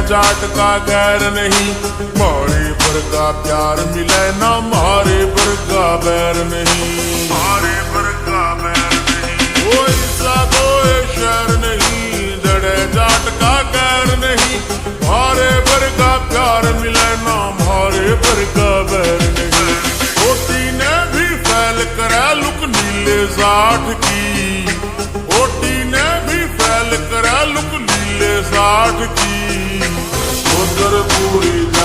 जाट का गैर नहीं, मारे पर का प्यार मिले ना मारे पर का बैर नहीं, मारे पर का बैर नहीं। कोई सा कोई शहर नहीं, जड़े जाट का गैर नहीं, मारे पर का प्यार मिले ना मारे पर का बैर नहीं। ओटी ने भी फैल करा लुक नीले साठ की, ओटी ने भी फैल करा लुक नीले साठ की। उधर पूरी